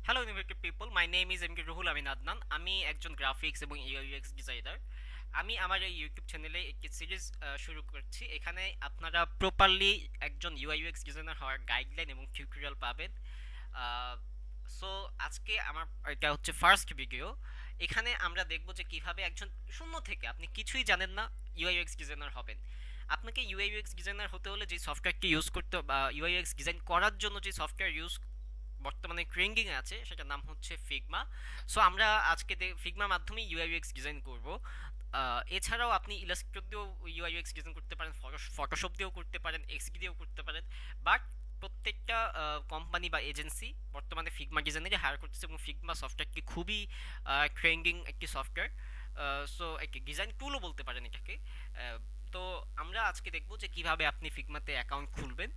Hello innovative people, my name is M K Ruhul Amin Adnan. আমি একজন graphics এবং ইউএক্স ডিজাইনার। আমি আমার এই ইউটিউব চ্যানেলে একটি সিরিজ শুরু করছি। এখানে আপনারা প্রপারলি একজন ইউএক্স ডিজাইনার হওয়ার গাইডলাইন এবং টিউটোরিয়াল পাবেন। সো আজকে আমার এটা হচ্ছে ফার্স্ট ভিডিও। এখানে আমরা দেখব যে কিভাবে একজন শূন্য থেকে, আপনি কিছুই জানেন না, ইউএক্স ডিজাইনার হবেন। আপনাকে ইউএক্স ডিজাইনার হতে হলে যে সফটওয়্যারটি ইউজ করতে বা ইউএক্স ডিজাইন করার জন্য যে সফটওয়্যার ইউজ বর্তমানে ট্রেন্ডিং এ আছে সেটার নাম হচ্ছে ফিগমা। সো আমরা আজকে ফিগমার মাধ্যমে ইউআইইউএক্স ডিজাইন করব। এছাড়াও আপনি ইলাস্ট্রেটর দিয়েও ইউআইইউএক্স ডিজাইন করতে পারেন, ফটোশপ দিয়েও করতে পারেন, এক্সডি দিয়েও করতে পারেন। বাট প্রত্যেকটা কোম্পানি বা এজেন্সি বর্তমানে ফিগমা ডিজাইনারই হায়ার করতেছে এবং ফিগমা সফটওয়্যারটি খুবই ট্রেন্ডিং একটি সফটওয়্যার। সো একটি ডিজাইন টুলও বলতে পারেন এটাকে। তো আমরা আজকে দেখব যে কিভাবে আপনি ফিগমাতে অ্যাকাউন্ট খুলবেন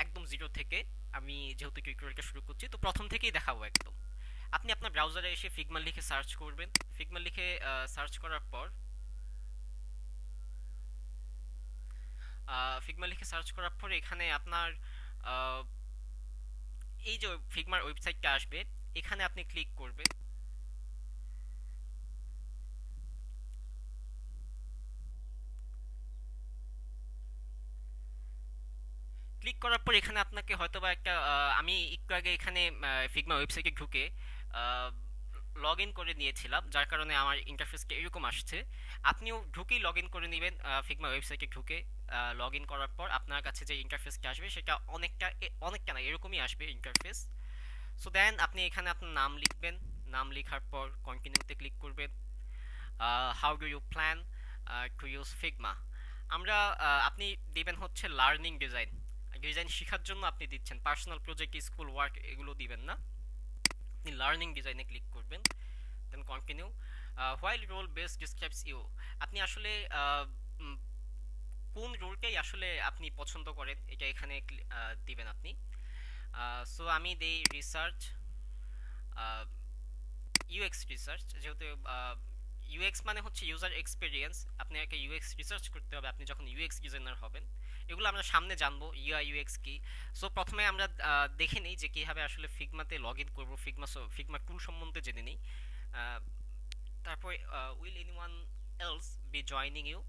একদম জিরো থেকে। আমি যেহেতু টিউটোরিয়ালটা শুরু করছি, তো প্রথম থেকেই দেখাবো একদম। আপনি আপনার ব্রাউজারে এসে ফিগমা লিখে সার্চ করবেন। ফিগমা লিখে সার্চ করার পর এখানে আপনার আহ, এই যে ফিগমার ওয়েবসাইটটা আসবে, এখানে আপনি ক্লিক করবেন। ক্লিক করার পর এখানে আপনাকে হয়তোবা একটা আমি একটু আগে এখানে ফিগমা ওয়েবসাইটে ঢুকে লগ ইন করে নিয়েছিলাম, যার কারণে আমার ইন্টারফেসটা এরকম আসছে। আপনিও ঢুকেই লগ ইন করে নেবেন। ফিগমা ওয়েবসাইটে ঢুকে লগ ইন করার পর আপনার কাছে যে ইন্টারফেসটা আসবে সেটা অনেকটা না, এরকমই আসবে ইন্টারফেস। সো দেন আপনি এখানে আপনার নাম লিখবেন। নাম লেখার পর কন্টিনিউতে ক্লিক করবেন। How do you plan to use Figma. আপনি দিবেন হচ্ছে লার্নিং ডিজাইন। ডিজাইন শেখার জন্য আপনি দিচ্ছেন, পার্সোনাল প্রজেক্ট, স্কুল ওয়ার্ক এগুলো দিবেন না। আপনি লার্নিং ডিজাইনে ক্লিক করবেন, then continue. While role base describes you. আপনি আসলে উম, কোন রোলটাই আসলে আপনি পছন্দ করেন এটা এখানে দিবেন আপনি। সো আমি দেই রিসার্চ, ইউএক্স রিসার্চ। যেহেতু ইউএক্স মানে হচ্ছে ইউজার এক্সপিরিয়েন্স, আপনি একটা ইউএক্স রিসার্চ করতে হবে আপনি যখন ইউএক্স ডিজাইনার হবেন। এগুলো আমরা সামনে জানবো ইউআই ইউএক্স কি। সো প্রথমে আমরা দেখে নিই যে কিভাবে আসলে ফিগমাতে লগ ইন করবো, ফিগমা টুল সম্বন্ধে জেনে নিই। আহ, তারপরে will anyone else be joining you.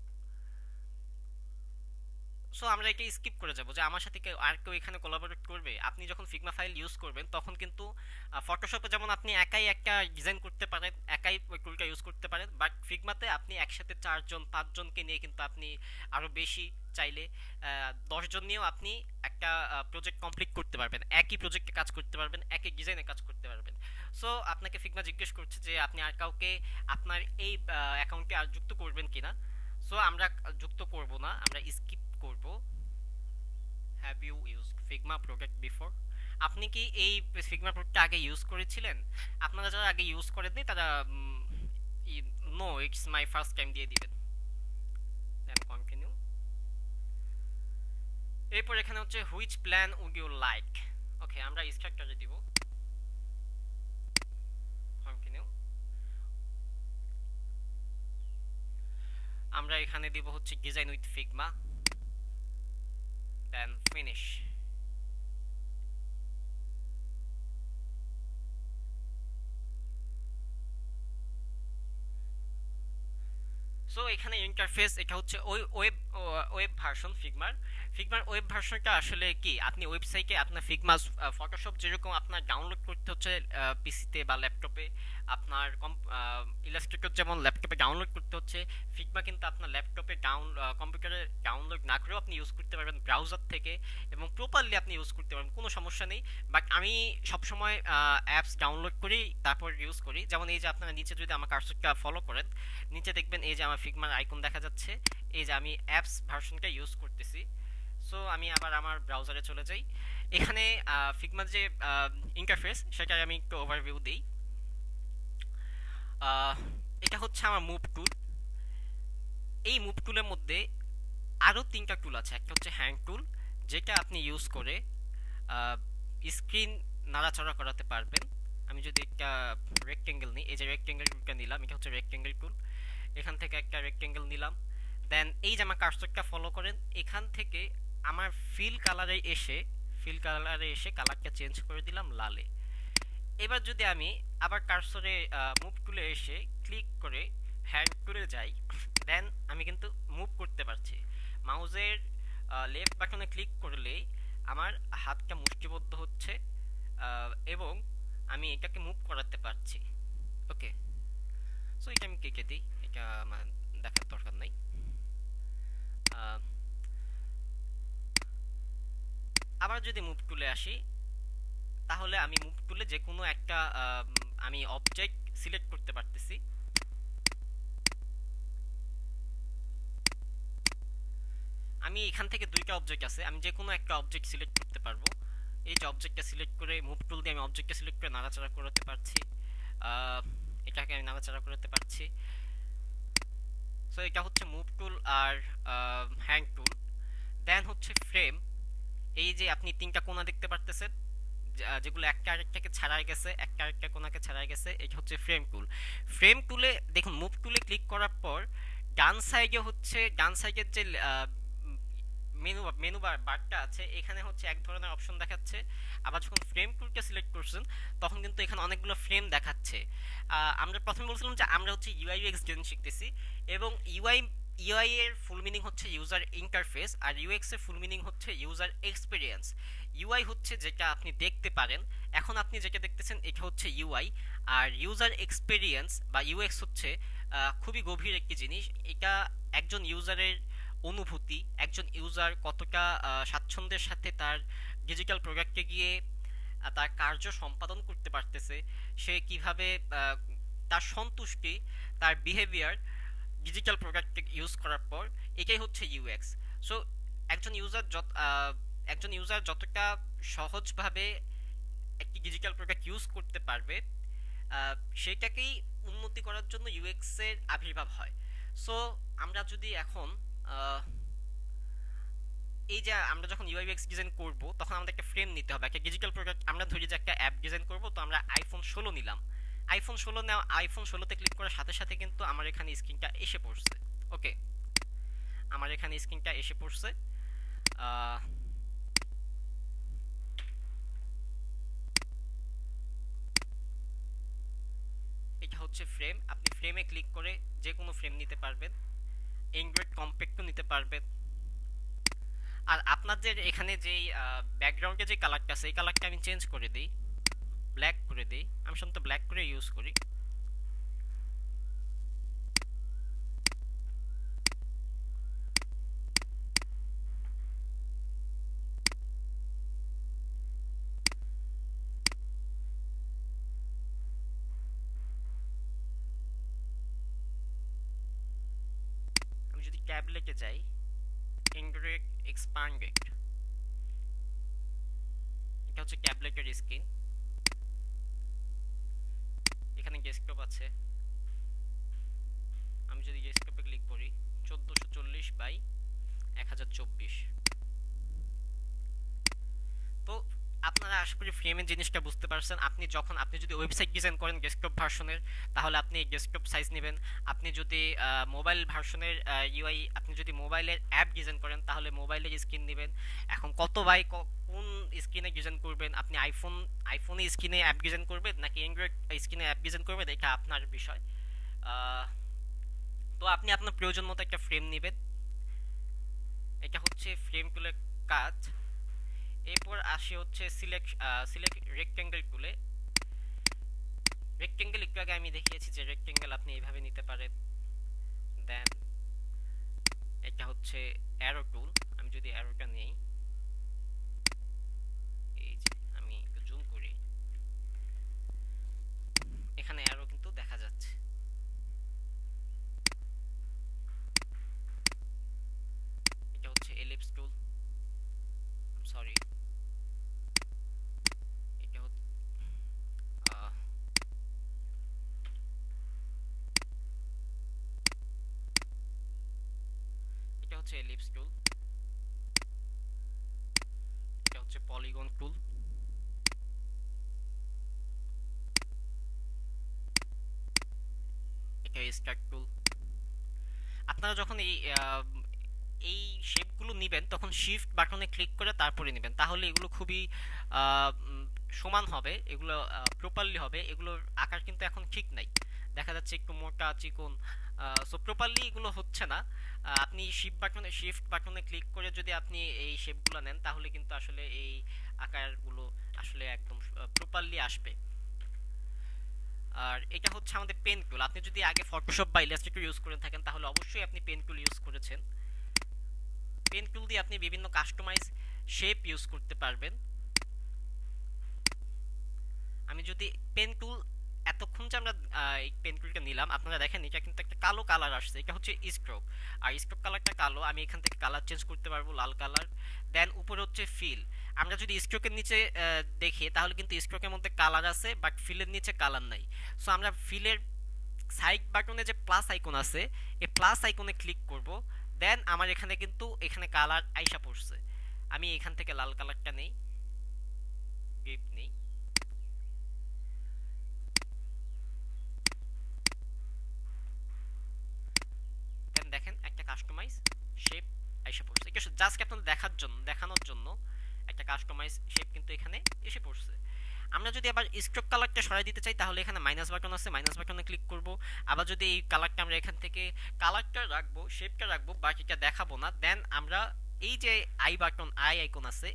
So আমরা এটা স্কিপ করে যাব যে আমার সাথে আর কেউ এখানে কোলাবোরেট করবে। আপনি যখন ফিগমা ফাইল ইউজ করবেন তখন কিন্তু ফটোশপে যেমন আপনি একাই একটা ডিজাইন করতে পারেন, একাই ওই টুলটা ইউজ করতে পারেন, বাট ফিগমাতে আপনি একসাথে 4 জন 5 জনকে নিয়ে কিন্তু আপনি আরো বেশি চাইলে 10 জন নিয়েও আপনি একটা প্রজেক্ট কমপ্লিট করতে পারবেন, একই প্রজেক্টে কাজ করতে পারবেন, একই ডিজাইনে কাজ করতে পারবেন। সো আপনাকে ফিগমা জিজ্ঞেস করছে যে আপনি আর কাউকে আপনার এই অ্যাকাউন্টে আর যুক্ত করবেন কিনা। সো আমরা যুক্ত করব না, আমরা স্কিপ করব। Have you used Figma product before. আপনি কি এই ফিগমা প্রোডাক্টটা আগে ইউজ করেছিলেন? আপনারা যারা আগে ইউজ করেননি তারা no it's my first time দিয়ে দিবেন, দেন কন্টিনিউ। এরপর এখানে হচ্ছে which plan would you like. Okay, আমরা স্ট্রাকচারে দিব, কন্টিনিউ। আমরা এখানে দিব হচ্ছে design with Figma, then finish. So এখানে ইন্টারফেস, এটা হচ্ছে ওই ওয়েব ভার্সন ফিগমার। ফিগমার ওয়েব ভার্সনটা আসলে কি, আপনি ওয়েবসাইটে আপনার ফিগমা ফটোশপ যেরকম আপনার ডাউনলোড করতে হচ্ছে পিসিতে বা ল্যাপটপে, আপনার ইলাস্ট্রেটর যেমন ল্যাপটপে ডাউনলোড করতে হচ্ছে, ফিগমা কিন্তু আপনার ল্যাপটপে কম্পিউটারে ডাউনলোড না করেও আপনি ইউজ করতে পারবেন ব্রাউজার থেকে, এবং প্রপারলি আপনি ইউজ করতে পারবেন, কোনো সমস্যা নেই। বাট আমি সবসময় অ্যাপস ডাউনলোড করি তারপর ইউজ করি। যেমন এই যে আপনারা নিচে যদি আমার কার্সরটা ফলো করেন, নিচে দেখবেন এই যে আমার ফিগমার আইকন দেখা যাচ্ছে, এই যে আমি অ্যাপস ভার্সনটা ইউজ করতেছি। সো আমি আবার আমার ব্রাউজারে চলে যাই। এখানে ফিগমার যে ইন্টারফেস সেটা আমি একটু ওভারভিউ দিই। আহ, এটা হচ্ছে আমার মুভ টুল। এই মুভ টুলের মধ্যে আরও 3টা টুল আছে। একটা হচ্ছে হ্যান্ড টুল, যেটা আপনি ইউজ করে স্ক্রিন নাড়াচাড়া করাতে পারবেন। আমি যদি একটা রেক্টেঙ্গেল নিই, এই যে রেক্টেঙ্গেল টুলটা নিলাম, এটা হচ্ছে রেক্টেঙ্গেল টুল। এখান থেকে একটা রেক্টেঙ্গেল নিলাম, দেন এই যে আমার কার্সরটা ফলো করেন, এখান থেকে আমার ফিল কালারে এসে কালারটা চেঞ্জ করে দিলাম লালে। এবার যদি আমি আবার কার্সরে মুভ টুলে এসে ক্লিক করে হ্যান্ড টুলে যাই, দেন আমি কিন্তু মুভ করতে পারছি। মাউসের লেফট বাটনে ক্লিক করলেই আমার হাতটা মুষ্টিবদ্ধ হচ্ছে, এবং আমি এটাকে মুভ করাতে পারছি। ওকে, সো এটা আমি কেটে দিই, এটা আমার দেখার দরকার নাই। আহ, আবার যদি মুভ টুলে আসি, তাহলে আমি মুভ টুলে যে কোনো একটা আমি অবজেক্ট সিলেক্ট করতে পারতেছি। আমি এখান থেকে দুইটা অবজেক্ট আছে, আমি যে কোনো একটা অবজেক্ট সিলেক্ট করতে পারবো। এই যে অবজেক্টটা সিলেক্ট করে মুভ টুল দিয়ে আমি অবজেক্টটা সিলেক্ট করে নাড়াচাড়া করতে পারছি, আহ, এটাকে আমি নাড়াচাড়া করতে পারছি। সো এটা হচ্ছে মুভ টুল আর হ্যান্ড টুল। দেন হচ্ছে ফ্রেম। এই যে আপনি তিনটা কোণা দেখতে পারতেছেন, যেগুলো একটা আরেকটাকে ছাড়াই গেছে, একটা আরেকটা কোণাকে ছাড়াই গেছে, এটা হচ্ছে ফ্রেম টুল। ফ্রেম টুলে দেখুন, মুভ টুলে ক্লিক করার পর ডান সাইডে হচ্ছে, ডান সাইডের যে মেনু মেনু বারটা আছে, এখানে হচ্ছে এক ধরনের অপশন দেখাচ্ছে। আবার যখন ফ্রেম টুলটা সিলেক্ট করছেন, তখন কিন্তু এখানে অনেকগুলো ফ্রেম দেখাচ্ছে। আমরা প্রথমে বলছিলাম যে আমরা হচ্ছে ইউআই ইউএক্স ডিজাইন শিখতেছি, এবং ইউআই এর ফুল মিনিং হচ্ছে ইউজার ইন্টারফেস, আর ইউএক্স এর ফুল মিনিং হচ্ছে ইউজার এক্সপিরিয়েন্স। ইউআই হচ্ছে যেটা আপনি দেখতে পারেন, এখন আপনি যেটা দেখতেছেন এটা হচ্ছে ইউআই। আর ইউজার এক্সপিরিয়েন্স বা ইউএক্স হচ্ছে খুবই গভীর একটি জিনিস। এটা একজন ইউজারের অনুভূতি, একজন ইউজার কতটা স্বাচ্ছন্দ্যের সাথে তার ডিজিটাল প্রোডাক্টে গিয়ে তার কার্য সম্পাদন করতে পারতেছে, সে কিভাবে তার সন্তুষ্টি, তার বিহেভিয়ার ডিজিটাল প্রোডাক্ট ইউজ করার পর, এটাই হচ্ছে ইউএক্স। সো একজন ইউজার একজন ইউজার যতটা সহজভাবে একটি ডিজিটাল প্রোডাক্ট ইউজ করতে পারবে, সেটাকেই উন্নতি করার জন্য ইউএক্স এর আবির্ভাব হয়। সো আমরা যদি এখন এই যে আমরা যখন ইউআই ইউএক্স ডিজাইন করব, তখন আমাদের একটা ফ্রেম নিতে হবে, একটা ডিজিটাল প্রোডাক্ট। আমরা ধরি যে একটা অ্যাপ ডিজাইন করব, তো আমরা আইফোন 16 নিলাম। আইফোন 16 ক্লিক করার সাথে সাথে কিন্তু আমার এখানে স্ক্রিনটা এসে পড়ছে। ওকে, আমার এখানে স্ক্রিনটা এসে পড়ছে। আহ, এটা হচ্ছে ফ্রেম। আপনি ফ্রেমে ক্লিক করে যে কোনো ফ্রেম নিতে পারবেন, অ্যান্ড্রয়েড কম্প্যাক্টও নিতে পারবেন। আর আপনাদের এখানে যেই ব্যাকগ্রাউন্ডে যে কালারটা আছে, এই কালারটা আমি চেঞ্জ করে দিই, ব্ল্যাক করে দিই। আমি সাধারণত ব্ল্যাক করে ইউজ করি। আমি যদি ট্যাবলেটে যাই, অ্যান্ড্রয়েড এক্সপান্ডেড, এটা হচ্ছে ট্যাবলেটের স্ক্রিন। এখানে ডেস্কটপ আছে। আমি যদি ডেস্কটপে ক্লিক করি, 1440 বাই 1024। তো আপনারা আশা করি ফ্রেমের জিনিসটা বুঝতে পারছেন। আপনি যদি ওয়েবসাইট ডিজাইন করেন ডেস্কটপ ভার্সনের, তাহলে আপনি ডেস্কটপ সাইজ নেবেন। আপনি যদি মোবাইল ভার্সনের ইউআই, আপনি যদি মোবাইলের অ্যাপ ডিজাইন করেন, তাহলে মোবাইলের স্ক্রিন নেবেন। এখন কত বাই কোন স্ক্রিনে ডিজাইন করবেন, আপনি আইফোনে স্ক্রিনে অ্যাপ ডিজাইন করবেন নাকি অ্যান্ড্রয়েড স্ক্রিনে অ্যাপ ডিজাইন করবেন, এটা আপনার বিষয়। আহ, তো আপনি আপনার প্রয়োজন মতো একটা ফ্রেম নেবেন। এটা হচ্ছে ফ্রেম টুলের কাজ। এরপর আসি হচ্ছে সিলেক্ট রেক্টেঙ্গেল টুলে। রেক্টেঙ্গেল একটু আগে আমি দেখিয়েছি যে রেক্টেঙ্গেল আপনি এইভাবে নিতে পারেন। দেন এটা হচ্ছে অ্যারো টুল। আমি যদি অ্যারোটা নেই, এই যে আমি একটু জুম করি, এখানে অ্যারো কিন্তু দেখা যাচ্ছে। এটা হচ্ছে এলিপস টুল, সরি, এটা হচ্ছে এটা হচ্ছে এলিপস টুল। এটা হচ্ছে পলিগন টুল। এটা স্টার্ট টুল। আপনারা যখন এই শেপগুলো নেবেন, তখন শিফট বাটনে ক্লিক করে তারপরে নেবেন, তাহলে এগুলো খুবই সমান হবে, এগুলো প্রপারলি হবে, এগুলোর আকার কিন্তু এখন ঠিক নাই, দেখা যাচ্ছে একটু মোটা চিকন। সো প্রপারলি এগুলো হচ্ছে না। আপনি শিফট বাটনে ক্লিক করে যদি আপনি এই শেপগুলো নেন তাহলে কিন্তু আসলে এই আকারগুলো আসলে একদম প্রপারলি আসবে। আর এটা হচ্ছে আমাদের পেন টুল। আপনি যদি আগে ফটোশপ বা ইলাস্ট্রেটর ইউজ করে থাকেন তাহলে অবশ্যই আপনি পেন টুল ইউজ করেছেন। পেন টুল দিয়ে আপনি বিভিন্ন কাস্টমাইজ শেপ ইউজ করতে পারবেন। আমি যদি পেন টুল, এতক্ষণ যে আমরা এই পেন টুলটা নিলাম, আপনারা দেখেন এটা কিন্তু একটা কালো কালার আসছে, এটা হচ্ছে স্ট্রোক। আর স্ট্রোক কালারটা কালো, আমি এখান থেকে কালার চেঞ্জ করতে পারবো লাল কালার। দেন উপরে হচ্ছে ফিল। আমরা যদি স্ট্রোকের নিচে দেখি তাহলে কিন্তু স্ট্রোকের মধ্যে কালার আছে বাট ফিলের নিচে কালার নাই। সো আমরা ফিলের সাইড বাটনে যে প্লাস আইকন আছে, এই প্লাস আইকনে ক্লিক করব। দেন আমার এখানে কিন্তু এখানে কালার আইসা পড়ছে। আমি এখান থেকে লাল কালারটা নেই, গ্রিপ নেই। দেন দেখেন একটা কাস্টমাইজ শেপ এসে পড়ছে। এটা জাস্ট আপনাদের দেখানোর জন্য একটা কাস্টমাইজ শেপ কিন্তু এখানে এসে পড়ছে। আমরা যদি আবার স্ট্রোক কালারটা সরাই দিতে চাই তাহলে এখানে মাইনাস বাটন আছে, মাইনাস বাটনে ক্লিক করব। আবার যদি এই কালারটা আমরা এখান থেকে কালারটা রাখবো, শেপটা রাখবো, বাকিটা দেখাবো না। দেন আমরা এই যে আই আইকন আছে,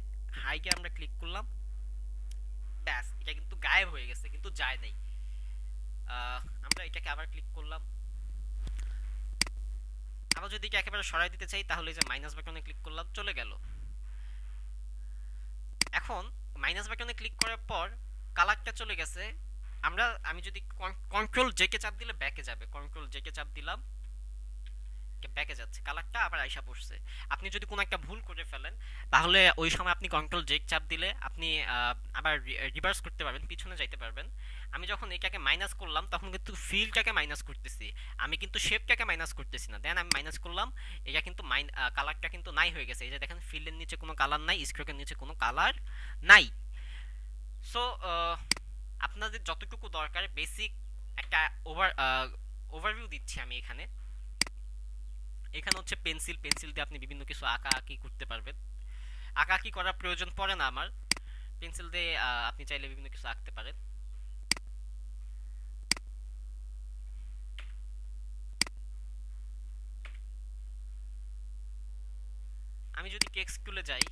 হাইকে আমরা ক্লিক করলাম, ব্যাস এটা কিন্তু গায়েব হয়ে গেছে, কিন্তু যায় নাই। আমরা এটাকে আবার ক্লিক করলাম। আবার যদি এটা একেবারে সরাই দিতে চাই তাহলে এই যে মাইনাস বাটনে ক্লিক করলাম, চলে গেল। এখন মাইনাস বাটনে ক্লিক করার পর কালারটা চলে গেছে। আমি যদি কন্ট্রোল জে কে চাপ দিলে ব্যাকে যাবে, কন্ট্রোল জে কে চাপ দিলাম, ব্যাকে যাচ্ছে, কালারটা আবার আইসা পড়ছে। আপনি যদি কোনো একটা ভুল করে ফেলেন তাহলে ওই সময় আপনি কন্ট্রোল জে চাপ দিলে আপনি আবার রিভার্স করতে পারবেন, পিছনে যাইতে পারবেন। আমি যখন এটাকে মাইনাস করলাম তখন কিন্তু ফিলটাকে মাইনাস করতেছি, আমি কিন্তু শেপটাকে মাইনাস করতেছি না। দেন আমি মাইনাস করলাম, এটা কিন্তু কালারটা কিন্তু নাই হয়ে গেছে। এই যে দেখেন ফিলের নিচে কোনো কালার নাই, স্ট্রোকের নিচে কোনো কালার নাই। সো আপনাদের যতটুকু দরকার বেসিক একটা ওভারভিউ দিচ্ছি আমি এখানে। এখানে হচ্ছে পেন্সিল, পেন্সিল দিয়ে আপনি বিভিন্ন কিছু আঁকা আঁকি করতে পারবেন। আঁকা আঁকি করার প্রয়োজন পড়ে না আমার, পেন্সিল দিয়ে আপনি চাইলে বিভিন্ন কিছু আঁকতে পারেন। আমি যদি কেক স্কুলে যাই,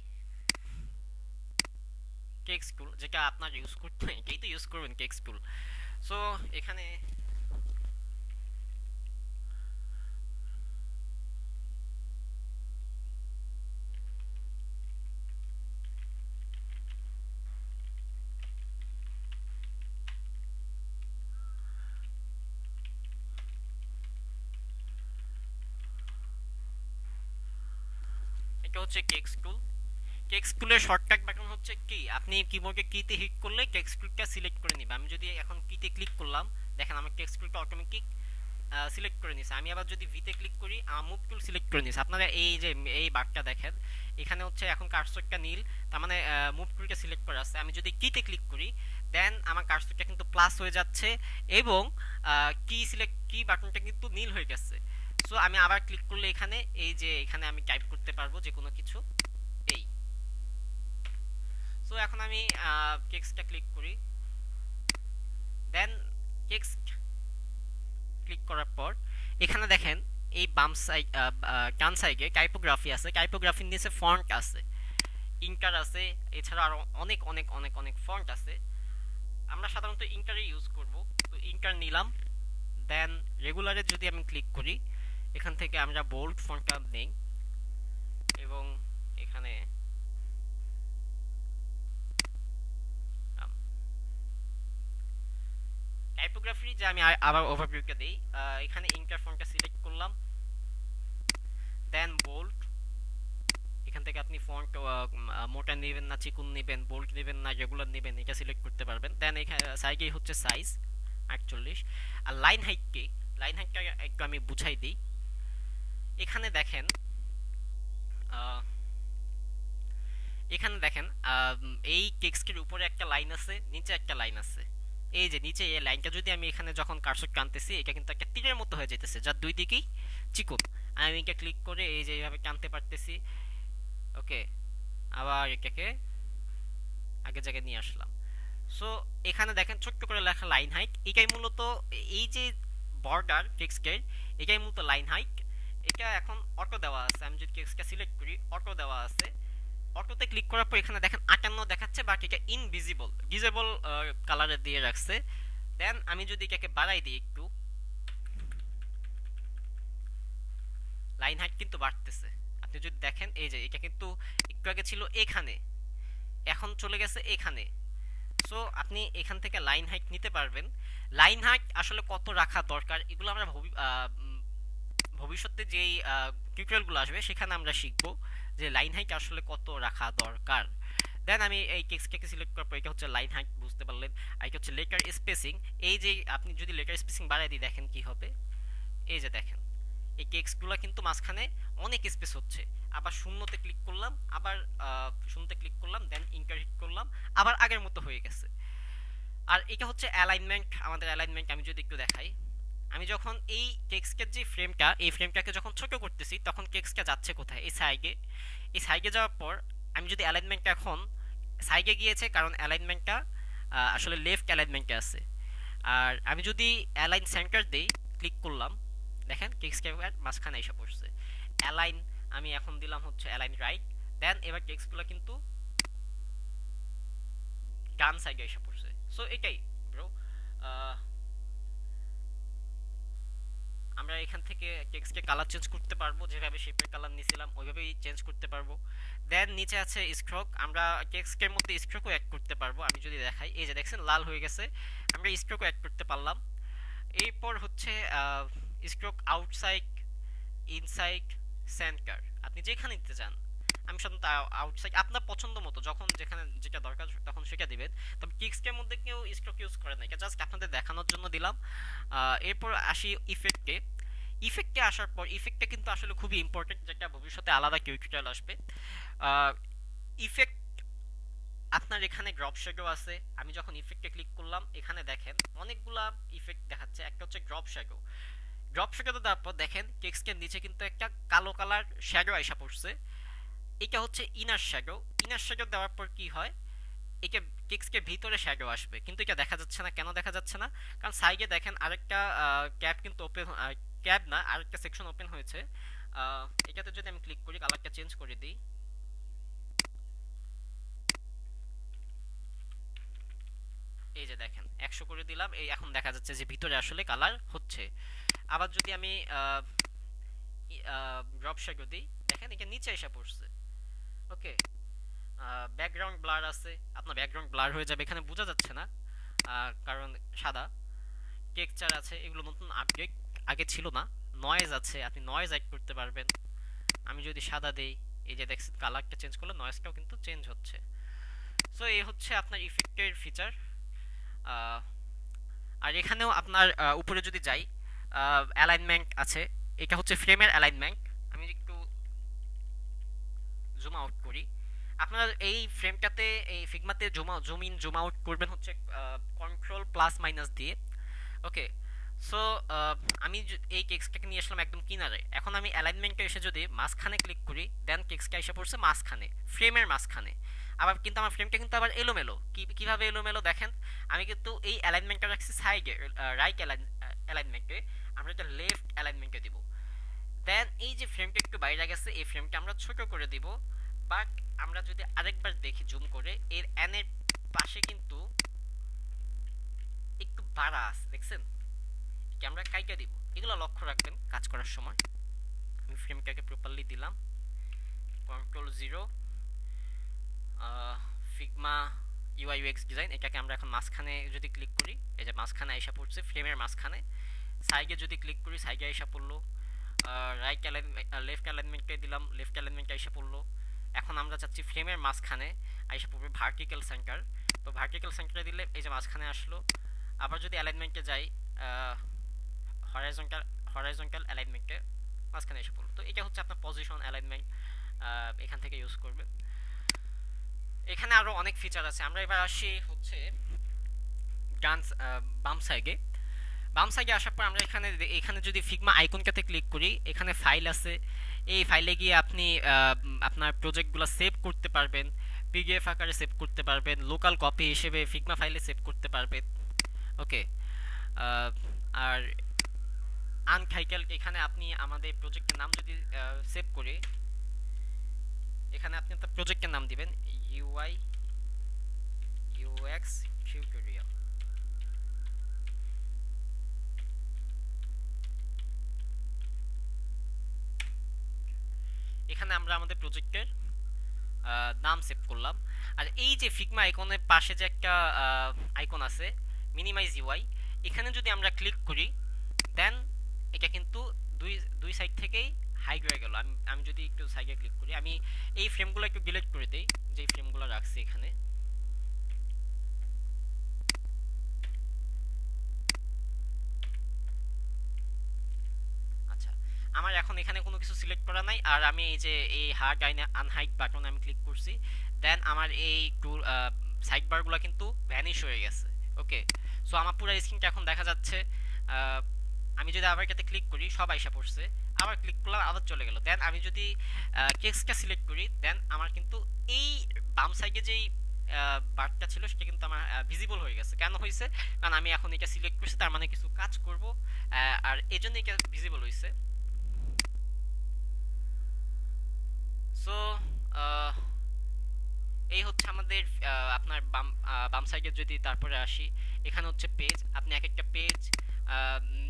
কেক স্কুল যেটা আপনার ইউজ করতে এটাই তো ইউজ করবেন, কেক স্কুল। সো এখানে এটা হচ্ছে কেক স্কুল। কেক স্কুলের শর্টকাট বাটন হচ্ছে কি, আপনি কিবোর্ডে কিতে হিট করলে কেক স্কুলটা সিলেক্ট করে নিবে। আমি যদি এখন কিতে ক্লিক করলাম, দেখেন আমার কেক স্কুলটা অটোমেটিক সিলেক্ট করে নিছে। আমি আবার যদি ভিতে ক্লিক করি আমার মুভ টুল সিলেক্ট করে নিছে। আপনারা এই যে এই বারটা দেখেন, এখানে হচ্ছে এখন কার্সরটা নীল, তার মানে মুভ টুলটা সিলেক্ট করা আছে। আমি যদি কিতে ক্লিক করি দেন আমার কার্সরটা কিন্তু প্লাস হয়ে যাচ্ছে এবং কি বাটনটা কিন্তু নীল হয়ে গেছে। সো আমি আবার ক্লিক করলে এখানে এই যে এখানে আমি টাইপ করতে পারবো যে কোনো কিছু, এই। সো এখন আমি টেক্সটটা ক্লিক করি, দেন টেক্সট ক্লিক করার পর এখানে দেখেন এই বাম সাইড ডান সাইডে টাইপোগ্রাফি আছে, টাইপোগ্রাফির নিচে ফন্ট আছে, ইন্টার আছে, এছাড়া আরো অনেক অনেক অনেক অনেক ফন্ট আছে। আমরা সাধারণত ইন্টারই ইউজ করব, তো ইন্টার নিলাম। দেন রেগুলারে যদি আমি ক্লিক করি এখান থেকে আমরা বোল্ড ফন্টটা নেই এবং এখানে টাইপোগ্রাফি যে আমি আবার ওভারভিউটা দেই, এখানে ইন্টার ফন্টটা সিলেক্ট করলাম, দেন বোল্ড। এখান থেকে আপনি ফন্ট মোটা নেবেন না চিকুন নেবেন, বোল্ড নেবেন না রেগুলার নেবেন, এটা সিলেক্ট করতে পারবেন। দেন এখানে সাইডে হচ্ছে সাইজ 48। আর লাইন হাইট কি, লাইন হাইটটা একটু আমি বুঝাই দিই। এখানে দেখেন আহ, এখানে দেখেন এই টেক্সটের উপরে একটা লাইন আছে, নিচে একটা লাইন আছে। এই যে নিচে এই লাইনটা যদি আমি এখানে যখন কার্সর টানতেছি এটা কিন্তু একটা তীরের মতো হয়ে যেতেছে, যার দুই দিকেই চিকন। আমি এটা ক্লিক করে এই যে এইভাবে টানতে পারতেছি। ওকে, আবার এটাকে আগের জায়গায় নিয়ে আসলাম। সো এখানে দেখেন ছোট্ট করে লেখা লাইন হাইট, এটাই মূলত এই যে বর্ডার টেক্সটের, এটাই মূলত লাইন হাইট। এটা এখন অটো দেওয়া আছে, আমি যদি টেক্সটটা সিলেক্ট করি অটো দেওয়া আছে। অটোতে ক্লিক করার পর এখানে দেখেন 58 দেখাচ্ছে, বাট এটা ইনভিজিবল ডিজেবল কালারে দিয়ে রাখছে। দেন আমি যদি এটাকে বাড়াই দিই একটু, লাইন হাইট কিন্তু বাড়তেছে। আপনি যদি দেখেন এই যে এটা কিন্তু একটু আগে ছিল এখানে, এখন চলে গেছে এখানে। সো আপনি এখান থেকে লাইন হাইট নিতে পারবেন। লাইন হাইট আসলে কত রাখা দরকার এগুলো আমরা ভবিষ্যতে যেই টিউটোরিয়ালগুলো আসবে সেখানে আমরা শিখবো যে লাইন হাইট আসলে কত রাখা দরকার। দেন আমি এই টেক্সটটাকে সিলেক্ট করার পর এটা হচ্ছে লাইন হাইট, বুঝতে পারলেন। আর এটা হচ্ছে লেটার স্পেসিং। এই যে আপনি যদি লেটার স্পেসিং বাড়াই দিই দেখেন কি হবে, এই যে দেখেন এই টেক্সটগুলো কিন্তু মাঝখানে অনেক স্পেস হচ্ছে। আবার শূন্যতে ক্লিক করলাম, আবার শূন্যতে ক্লিক করলাম, দেন ইন্টার হিট করলাম, আবার আগের মতো হয়ে গেছে। আর এটা হচ্ছে অ্যালাইনমেন্ট, আমাদের অ্যালাইনমেন্ট আমি যদি একটু দেখাই। আমি যখন এই টেক্সটের যে ফ্রেমটা, এই ফ্রেমটাকে যখন ছোট করতেছি তখন টেক্সটটা যাচ্ছে কোথায়, এই সাইডে। এই সাইডে যাওয়ার পর আমি যদি অ্যালাইনমেন্টটা এখন সাইডে গিয়েছে, কারণ অ্যালাইনমেন্টটা আসলে লেফট অ্যালাইনমেন্টে আছে। আর আমি যদি অ্যালাইন সেন্টার দেই, ক্লিক করলাম, দেখেন টেক্সটটা মাঝখানে এসে পড়ছে। অ্যালাইন আমি এখন দিলাম হচ্ছে অ্যালাইন রাইট, দেন এবার টেক্সটগুলো কিন্তু ডান সাইডে এসে পড়ছে। সো এটাই ব্রো, আমরা এখান থেকে টেক্সটে কালার চেঞ্জ করতে পারবো, যেভাবে শেপের কালার নিয়েছিলাম ওইভাবেই চেঞ্জ করতে পারবো। দেন নিচে আছে স্ট্রোক, আমরা টেক্সটের মধ্যে স্ট্রোকও অ্যাড করতে পারবো। আমি যদি দেখাই, এই যে দেখছেন লাল হয়ে গেছে, আমরা স্ট্রোকও অ্যাড করতে পারলাম। এরপর হচ্ছে স্ট্রোক আউটসাইড, ইনসাইড, সেন্টার, আপনি যেখানে দিতে চান। আমি সাধারণত আউটসাইড আপনার পছন্দ মতো যখন যেখানে যেটা দরকার তখন সেটা দিবেন। তবে টেক্সটের মধ্যে কেউ স্ট্রোক ইউজ করে না, এটা জাস্ট আপনাদের দেখানোর জন্য দিলাম। এরপর আসি ইফেক্টে। ইফেক্টে আসার পর, ইফেক্টটা কিন্তু আসলে খুবই ইম্পর্টেন্ট, যেটা ভবিষ্যতে আলাদা টিউটোরিয়াল আসবে। ইফেক্ট আপনার এখানে ড্রপ শ্যাডো আছে। আমি যখন ইফেক্টে ক্লিক করলাম এখানে দেখেন অনেকগুলা ইফেক্ট দেখাচ্ছে। একটা হচ্ছে ড্রপ শ্যাডো। ড্রপ শ্যাডো দেওয়ার পর দেখেন টেক্সটের নিচে কিন্তু একটা কালো কালার শ্যাডো আইসা পড়ছে। এটা হচ্ছে ইনার শ্যাডো। ইনার শ্যাডো দেওয়ার পর কি হয়, এটা টেক্সটের ভিতরে শ্যাডো আসবে, কিন্তু এটা দেখা যাচ্ছে না। কেন দেখা যাচ্ছে না? কারণ সাইডে দেখেন আরেকটা ক্যাব কিন্তু ওপেন, ক্যাব না আরেকটা সেকশন ওপেন হয়েছে। এটাতে যদি আমি ক্লিক করি, কালারটা চেঞ্জ করে দিই, এই যে দেখেন 100 করে দিলাম, এই এখন দেখা যাচ্ছে যে ভিতরে আসলে কালার হচ্ছে। আবার যদি আমি ড্রপ শ্যাডো দিই, দেখেন এটা নিচে এসে পড়ছে। ওকে, ব্যাকগ্রাউন্ড ব্লার আছে, আপনার ব্যাকগ্রাউন্ড ব্লার হয়ে যাবে, এখানে বোঝা যাচ্ছে না কারণ সাদা। টেক্সচার আছে, এগুলো নতুন আপডেট, আগে ছিল না। নয়েজ আছে, আপনি নয়েজ অ্যাড করতে পারবেন। আমি যদি সাদা দেই, এই যে দেখছেন কালারটা চেঞ্জ করলে নয়েজটাও কিন্তু চেঞ্জ হচ্ছে। সো এই হচ্ছে আপনার ইফেক্টের ফিচার। আর এখানেও আপনার উপরে যদি যাই, অ্যালাইনমেন্ট আছে। এটা হচ্ছে ফ্রেমের অ্যালাইনমেন্ট। আমি একটু জুম আউট করি। আপনার এই ফ্রেমটাতে, এই ফিগমাতে জুম ইন জুম আউট করবেন হচ্ছে কন্ট্রোল প্লাস মাইনাস দিয়ে। ওকে, সো আমি এই টেক্সটটাকে নিয়ে আসলাম একদম কিনারে। এখন আমি অ্যালাইনমেন্টে এসে যদি মাঝখানে ক্লিক করি, দেন টেক্সটটা এসে পড়ছে মাঝখানে, ফ্রেমের মাঝখানে। আবার কিন্তু আমার ফ্রেমটা কিন্তু আবার এলোমেলো। কিভাবে এলোমেলো দেখেন, আমি কিন্তু এই অ্যালাইনমেন্টটা রাখছি সাইডে, রাইট অ্যালাইনমেন্টে। আমরা এটা লেফট অ্যালাইনমেন্টে দিব। দেন এই যে ফ্রেমটা একটু বাইরে গেছে, এই ফ্রেমটা আমরা ছোট করে দিব। বাট আমরা যদি আরেকবার দেখি জুম করে, এর এর পাশে কিন্তু একটু বাড়া আছে, দেখছেন? কি আমরা কাইটা দিব, এগুলো লক্ষ্য রাখবেন কাজ করার সময়। আমি ফ্রেমটাকে প্রপারলি দিলাম, control 0, Figma UI UX design, এটাকে আমরা এখন মাঝখানে যদি ক্লিক করি, এই যে মাঝখানে আইসা পড়ছে, ফ্রেমের মাঝখানে। সাইডে যদি ক্লিক করি, সাইডে আইসা পড়লো। রাইট অ্যালাইনমেন্ট, লেফট অ্যালাইনমেন্টে দিলাম, লেফট অ্যালাইনমেন্টে আইসা পড়লো। এখন আমরা চাচ্ছি ফ্রেমের মাঝখানে আইসা পড়বে ভার্টিক্যাল সেন্টার। তো ভার্টিক্যাল সেন্টারে দিলে এই যে মাঝখানে আসলো। আবার যদি অ্যালাইনমেন্টে যাই, হরাইজন্টাল হরাইজন্টাল অ্যালাইনমেন্টে মাঝখানে এসে পড়লো। তো এটা হচ্ছে আপনার পজিশন অ্যালাইনমেন্ট, এখান থেকে ইউজ করবেন। এখানে আরো অনেক ফিচার আছে। আমরা এবার আসি হচ্ছে ডান বাম সাইডে। বাম সাইডে আসার পর আমরা এখানে এখানে যদি ফিগমা আইকনটাতে ক্লিক করি, এখানে ফাইল আছে। এই ফাইলে গিয়ে আপনি আপনার প্রজেক্টগুলো সেভ করতে পারবেন, পিডিএফ আকারে সেভ করতে পারবেন, লোকাল কপি হিসেবে ফিগমা ফাইলে সেভ করতে পারবেন। ওকে। আর আনখাইকেল এখানে আপনি আমাদের প্রজেক্টের নাম যদি সেভ করে এখানে আপনি একটা প্রজেক্টের নাম দিবেন ইউআই ইউএক্স টিউটোরিয়াল। এখানে আমরা আমাদের প্রজেক্টের নাম সেভ করলাম। আর এই যে ফিগমা আইকনের পাশে যে একটা আইকন আছে মিনিমাইজ ইউআই, এখানে যদি আমরা ক্লিক করি দেন এটা কিন্তু দুই দুই সাইড থেকেই হাইড হয়ে গেল। আমি আমি যদি একটু সাইডে ক্লিক করি, আমি এই ফ্রেমগুলো একটু ডিলিট করে দেই যে ফ্রেমগুলো রাখছি এখানে। আচ্ছা, আমার এখন এখানে কোনো কিছু সিলেক্ট করা নাই, আর আমি এই যে এই হার্ড আনহাইড বাটন আমি ক্লিক করছি, দেন আমার এই সাইড বারগুলো কিন্তু ভ্যানিশ হয়ে গেছে। ওকে, সো আমার পুরো স্ক্রিনটা এখন দেখা যাচ্ছে। আমি যদি আবার এটাতে ক্লিক করি সব আইসা পড়ছে, আবার ক্লিক করলাম আবার চলে গেল। দেন আমি যদি টেক্সটটা সিলেক্ট করি দেন আমার কিন্তু এই বাম সাইডে যেই বারটা ছিল সেটা কিন্তু আমার ভিজিবল হয়ে গেছে। কেন হয়েছে? কারণ আমি এখন এটা সিলেক্ট করছি, তার মানে কিছু কাজ করব, আর এই জন্য এটা ভিজিবল হয়েছে। সো এই হচ্ছে আমাদের আপনার বাম সাইডে যদি তারপরে আসি, এখানে হচ্ছে পেজ। আপনি এক একটা পেজ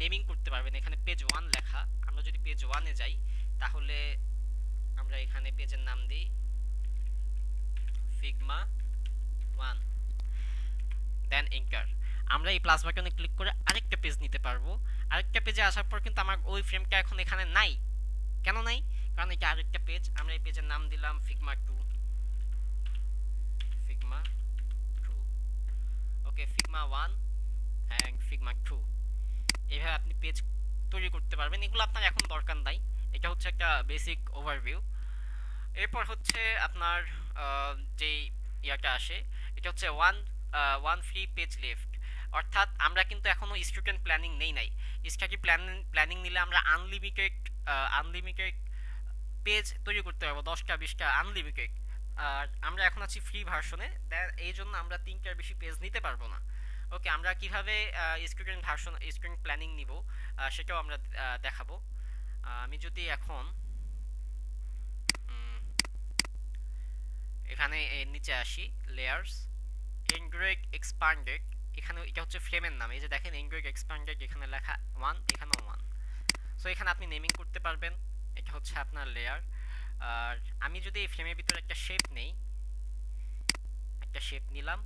নেমিং করতে পারবেন। এখানে পেজ 1 লেখা, আমরা যদি পেজ 1 এ যাই তাহলে আমরা এখানে পেজের নাম দিই ফিগমা 1, দেন এন্টার। আমরা এই প্লাস বাটনে ক্লিক করে আরেকটা পেজ নিতে পারবো। আরেকটা পেজে আসার পর কিন্তু আমার ওই ফ্রেমটা এখন এখানে নাই। কেন নাই? কারণ এটা আরেকটা পেজ। আমরা এই পেজের নাম দিলাম Figma 2, Figma 2। Okay, Figma 1 and Figma 2। এইভাবে আপনি পেজ তৈরি করতে পারবেন। এগুলো আপনার এখন দরকার নাই, এটা হচ্ছে একটা বেসিক ওভারভিউ। এরপর হচ্ছে আপনার যেই ইয়াটা আসে, এটা হচ্ছে ওয়ান ফ্রি পেজ লেফট। অর্থাৎ আমরা কিন্তু এখনো স্টুডেন্ট প্ল্যানিং নেই নাই। স্টাডি প্ল্যানিং নিলে আমরা আনলিমিটেড পেজ তৈরি করতে পারবো, 10টা 20টা আনলিমিটেড। আর আমরা এখন আছি ফ্রি ভার্সনে, এই জন্য আমরা 3টার বেশি পেজ নিতে পারবো না। ওকে, আমরা কিভাবে স্টুডেন্ট প্ল্যানিং নিব সেটাও আমরা দেখাবো। আমি যদি এখন এখানে নিচে আসি, লেয়ার্স, এনগ্রেড এক্সপান্ডেড, এখানে এটা হচ্ছে ফ্রেমের নাম। এই যে দেখেন এনগ্রেড এক্সপান্ডেড, এখানে লেখা 1, এখানেও 1। সো এখানে আপনি নেমিং করতে পারবেন। এটা হচ্ছে আপনার লেয়ার। আর আমি যদি এই ফ্রেমের ভিতরে একটা শেপ নেই, একটা শেপ নিলাম।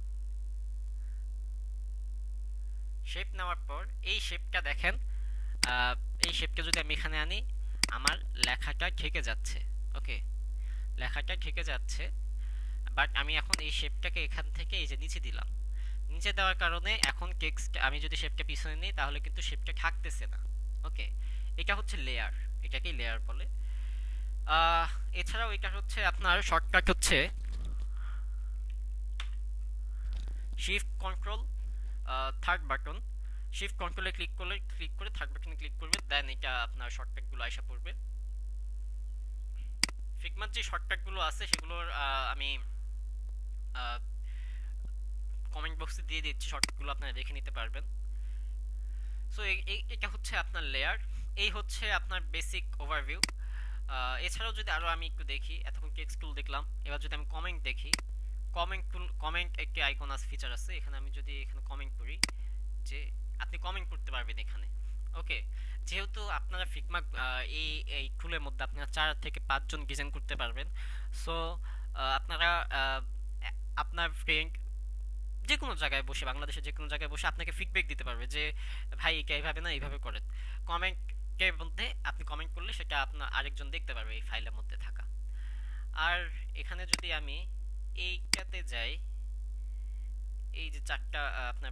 শেপ নেওয়ার পর এই শেপটা দেখেন, এই শেপটা যদি আমি এখানে আনি আমার লেখাটা ঢেকে যাচ্ছে। ওকে, লেখাটা ঢেকে যাচ্ছে, বাট আমি এখন এই শেপটাকে এখান থেকে এই যে নিচে দিলাম। নিচে দেওয়ার কারণে এখন টেক্সট, আমি যদি শেপটা পিছনে নিই তাহলে কিন্তু শেপটা থাকতেছে না। ওকে, এটা হচ্ছে লেয়ার, এটাকেই লেয়ার বলে। এছাড়াও এটা হচ্ছে আপনার শর্টকাট হচ্ছে shift control third button. Shift কন্ট্রোলে ক্লিক করে থার্ড বাটনে ক্লিক করবে, দেন এটা আপনার শর্টকাটগুলো আইসা পড়বে। ফিগমার যে শর্টকাটগুলো আছে সেগুলোর আমি কমেন্ট বক্সে দিয়ে দিচ্ছি, শর্টকাটগুলো আপনারা দেখে নিতে পারবেন। সো এটা হচ্ছে আপনার লেয়ার, এই হচ্ছে আপনার বেসিক ওভারভিউ। এছাড়াও যদি আরও আমি একটু দেখি, এতক্ষণ টেক্সট টুল দেখলাম, এবার যদি আমি কমেন্ট দেখি, কমেন্ট একটি আইকন আছে, ফিচার আছে। এখানে আমি যদি এখানে কমেন্ট করি, যে আপনি কমেন্ট করতে পারবেন এখানে। ওকে, যেহেতু আপনারা ফিগমা এই এই টুলের মধ্যে আপনারা 4 থেকে 5 জন ডিজাইন করতে পারবেন। সো আপনারা আপনার ফ্রেন্ড যে কোনো জায়গায় বসে, বাংলাদেশের যে কোনো জায়গায় বসে আপনাকে ফিডব্যাক দিতে পারবে যে ভাই এটা এইভাবে না এইভাবে করেন। কমেন্টের মধ্যে আপনি কমেন্ট করলে সেটা আপনার আরেকজন দেখতে পারবে এই ফাইলের মধ্যে থাকা। আর এখানে যদি আমি এইটাতে যাই, এই যে 4টা আপনার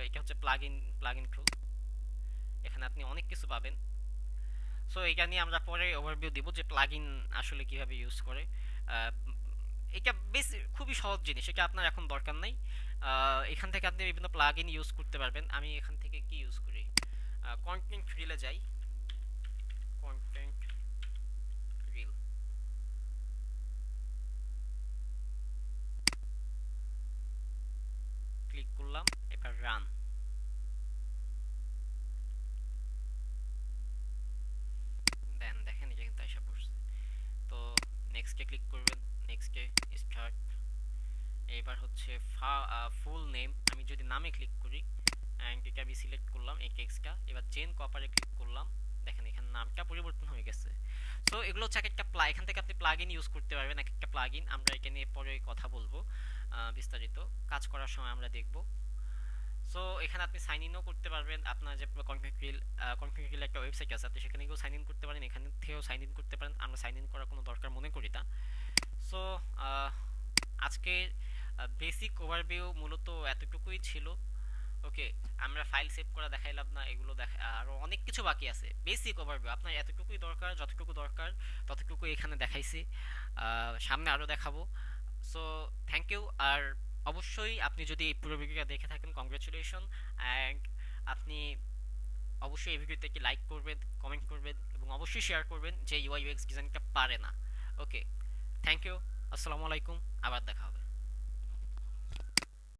এটা হচ্ছে প্লাগইন টুল, এখানে আপনি অনেক কিছু পাবেন। সো এটা নিয়ে আমরা পরে ওভারভিউ দিব যে প্লাগইন আসলে কিভাবে ইউজ করে। এটা বেশ খুবই সহজ জিনিস, এটা আপনার এখন দরকার নাই। এখান থেকে আপনি বিভিন্ন প্লাগইন ইউজ করতে পারবেন। আমি এখান থেকে কি ইউজ করি, কন্টেন্ট রিলে যাই, কন্টেন্ট রিল। ক্লিক করলাম, এবার রান। দেন দেখেন এটা কিন্তু এসে পড়ছে। তো নেক্সটে ক্লিক করবেন, নেক্সটে স্টার্ট। এবার হচ্ছে ফুল নেম, আমি যদি নামে ক্লিক করি অ্যান্ড এটা আমি সিলেক্ট করলাম এই টেক্সটটা, এবার চেন কপারে ক্লিক করলাম, দেখেন এখানে নামটা পরিবর্তন হয়ে গেছে। সো এগুলো হচ্ছে এক একটা এখান থেকে আপনি প্লাগইন ইউজ করতে পারবেন, এক একটা প্লাগইন আমরা এটা নিয়ে পরে কথা বলবো বিস্তারিত, কাজ করার সময় আমরা দেখব। সো এখানে আপনি সাইন ইনও করতে পারবেন, আপনার যে কনফিগ একটা ওয়েবসাইট আছে আপনি সেখানে গিয়েও সাইন ইন করতে পারেন, এখান থেকেও সাইন ইন করতে পারেন, আমরা সাইন ইন করার কোনো দরকার মনে করি না। সো আজকে বেসিক ওভারভিউ মূলত এতটুকুই ছিল। ওকে, আমরা ফাইল সেভ করা দেখাইলাম না, এগুলো দেখা আরো অনেক কিছু বাকি আছে। বেসিক ওভারভিউ আপনার এতটুকুই দরকার, যতটুকু দরকার ততটুকু এখানে দেখাইছি, সামনে আরো দেখাবো। So thank you. আর অবশ্যই আপনি যদি এই পুরো ভিডিওটা দেখে থাকেন কংগ্রেচুলেশন, অ্যান্ড আপনি অবশ্যই এই ভিডিওতে একটি লাইক করবেন, কমেন্ট করবেন এবং অবশ্যই শেয়ার করবেন যে ইউআই ইউএক্স ডিজাইনটা পারে না। ওকে, থ্যাংক ইউ, আসসালামু আলাইকুম, আবার দেখা হবে।